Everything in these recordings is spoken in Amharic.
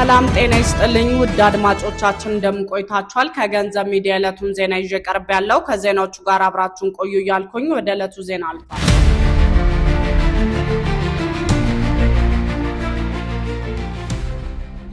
ሰላም ጤና ይስጥልኝ ውድ አድማጮቻችን እንደምን ቆይታችኋል? ከገንዘብ ሚዲያ ዕለቱን ዜና ይዤ ቀርብ ያለው ከዜናዎቹ ጋር አብራችሁን ቆዩ እያልኩኝ ወደ ዕለቱ ዜና አልፋለሁ።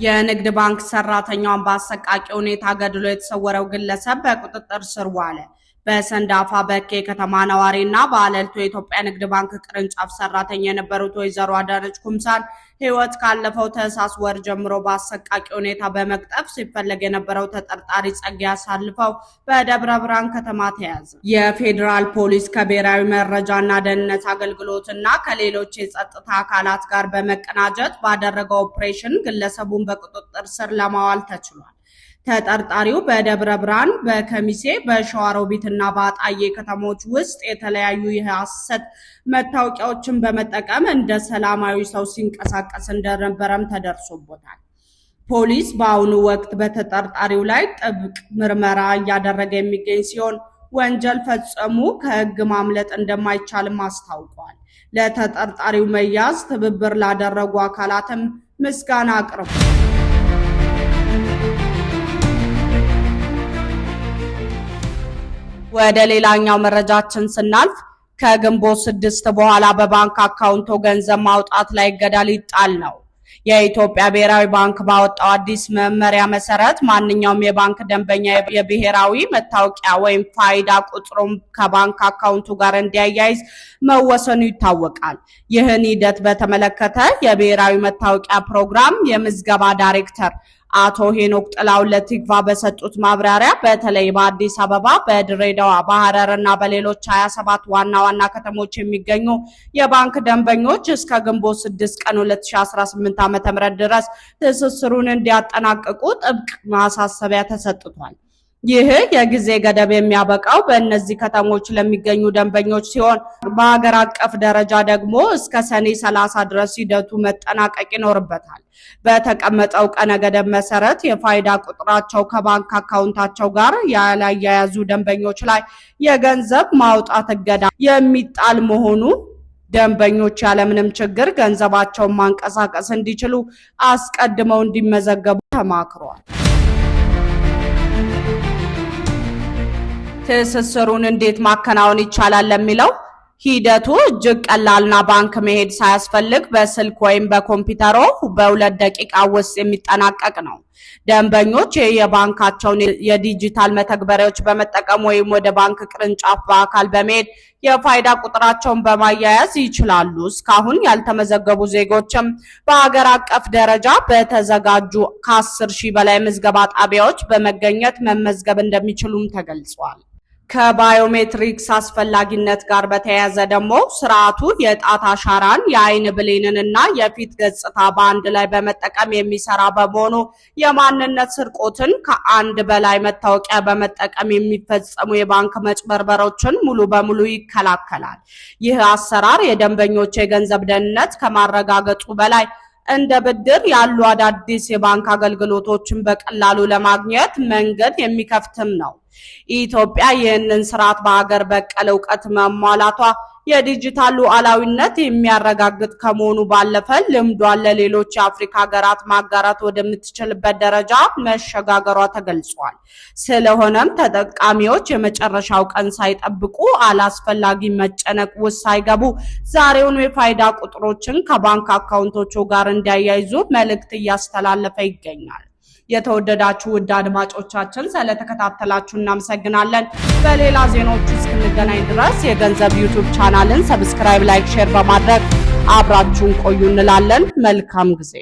የንግድ ባንክ ሰራተኛውን በአሰቃቂ ሁኔታ ገድሎ የተሰወረው ግለሰብ በቁጥጥር ስር ዋለ። በሰንዳፋ በኬ ከተማ ነዋሪና በአለልቱ የኢትዮጵያ ንግድ ባንክ ቅርንጫፍ ሰራተኛ የነበሩት ወይዘሮ አዳነች ኩምሳን ሕይወት ካለፈው ታህሳስ ወር ጀምሮ በአሰቃቂ ሁኔታ በመቅጠፍ ሲፈለግ የነበረው ተጠርጣሪ ጸጋዬ አሳልፈው በደብረ ብርሃን ከተማ ተያዘ። የፌዴራል ፖሊስ ከብሔራዊ መረጃና ደህንነት አገልግሎትና ከሌሎች የጸጥታ አካላት ጋር በመቀናጀት ባደረገው ኦፕሬሽን ግለሰቡን በቁጥጥር ስር ለማዋል ተችሏል። ተጠርጣሪው በደብረ ብርሃን፣ በከሚሴ፣ በሸዋሮቢትና በአጣዬ ከተሞች ውስጥ የተለያዩ የሐሰት መታወቂያዎችን በመጠቀም እንደ ሰላማዊ ሰው ሲንቀሳቀስ እንደነበረም ተደርሶበታል። ፖሊስ በአሁኑ ወቅት በተጠርጣሪው ላይ ጥብቅ ምርመራ እያደረገ የሚገኝ ሲሆን ወንጀል ፈጸሙ ከሕግ ማምለጥ እንደማይቻልም አስታውቋል። ለተጠርጣሪው መያዝ ትብብር ላደረጉ አካላትም ምስጋና አቅርቧል። ወደ ሌላኛው መረጃችን ስናልፍ ከግንቦት 6 በኋላ በባንክ አካውንቶ ገንዘብ ማውጣት ላይ እገዳ ሊጣል ነው። የኢትዮጵያ ብሔራዊ ባንክ ባወጣው አዲስ መመሪያ መሰረት ማንኛውም የባንክ ደንበኛ የብሔራዊ መታወቂያ ወይም ፋይዳ ቁጥሩን ከባንክ አካውንቱ ጋር እንዲያያይዝ መወሰኑ ይታወቃል። ይህን ሂደት በተመለከተ የብሔራዊ መታወቂያ ፕሮግራም የምዝገባ ዳይሬክተር አቶ ሄኖክ ጥላው ለቲክቫ በሰጡት ማብራሪያ በተለይ በአዲስ አበባ፣ በድሬዳዋ፣ በሐረር እና በሌሎች 27 ዋና ዋና ከተሞች የሚገኙ የባንክ ደንበኞች እስከ ግንቦት 6 ቀን 2018 ዓ.ም ድረስ ትስስሩን እንዲያጠናቅቁ ጥብቅ ማሳሰቢያ ተሰጥቷል። ይህ የጊዜ ገደብ የሚያበቃው በእነዚህ ከተሞች ለሚገኙ ደንበኞች ሲሆን በሀገር አቀፍ ደረጃ ደግሞ እስከ ሰኔ 30 ድረስ ሂደቱ መጠናቀቅ ይኖርበታል። በተቀመጠው ቀነ ገደብ መሰረት የፋይዳ ቁጥራቸው ከባንክ አካውንታቸው ጋር ያላያያዙ ደንበኞች ላይ የገንዘብ ማውጣት እገዳ የሚጣል መሆኑ ደንበኞች ያለምንም ችግር ገንዘባቸውን ማንቀሳቀስ እንዲችሉ አስቀድመው እንዲመዘገቡ ተማክሯል። ትስስሩን እንዴት ማከናወን ይቻላል ለሚለው ሂደቱ እጅግ ቀላልና ባንክ መሄድ ሳያስፈልግ በስልክ ወይም በኮምፒውተሮ በ2 ደቂቃ ውስጥ የሚጠናቀቅ ነው። ደንበኞች የባንካቸውን የዲጂታል መተግበሪያዎች በመጠቀም ወይም ወደ ባንክ ቅርንጫፍ በአካል በመሄድ የፋይዳ ቁጥራቸውን በማያያዝ ይችላሉ። እስካሁን ያልተመዘገቡ ዜጎችም በሀገር አቀፍ ደረጃ በተዘጋጁ ከ10,000 በላይ ምዝገባ ጣቢያዎች በመገኘት መመዝገብ እንደሚችሉም ተገልጿል። ከባዮሜትሪክስ አስፈላጊነት ጋር በተያያዘ ደግሞ ስርዓቱ የጣት አሻራን፣ የአይን ብሌንን እና የፊት ገጽታ በአንድ ላይ በመጠቀም የሚሰራ በመሆኑ የማንነት ስርቆትን፣ ከአንድ በላይ መታወቂያ በመጠቀም የሚፈጸሙ የባንክ መጭበርበሮችን ሙሉ በሙሉ ይከላከላል። ይህ አሰራር የደንበኞች የገንዘብ ደህንነት ከማረጋገጡ በላይ እንደ ብድር ያሉ አዳዲስ የባንክ አገልግሎቶችን በቀላሉ ለማግኘት መንገድ የሚከፍትም ነው። ኢትዮጵያ ይህንን ስርዓት በሀገር በቀል እውቀት ማሟላቷ የዲጂታል ሉዓላዊነት የሚያረጋግጥ ከመሆኑ ባለፈ ልምዷን ለሌሎች የአፍሪካ ሀገራት ማጋራት ወደምትችልበት ደረጃ መሸጋገሯ ተገልጿል። ስለሆነም ተጠቃሚዎች የመጨረሻው ቀን ሳይጠብቁ አላስፈላጊ መጨነቅ ውስጥ ሳይገቡ ዛሬውኑ የፋይዳ ቁጥሮችን ከባንክ አካውንቶቹ ጋር እንዲያያይዙ መልእክት እያስተላለፈ ይገኛል። የተወደዳችሁ ውድ አድማጮቻችን ስለተከታተላችሁ እናመሰግናለን። በሌላ ዜናዎች እስክንገናኝ ድረስ የገንዘብ ዩቲዩብ ቻናልን ሰብስክራይብ፣ ላይክ፣ ሼር በማድረግ አብራችሁን ቆዩ እንላለን። መልካም ጊዜ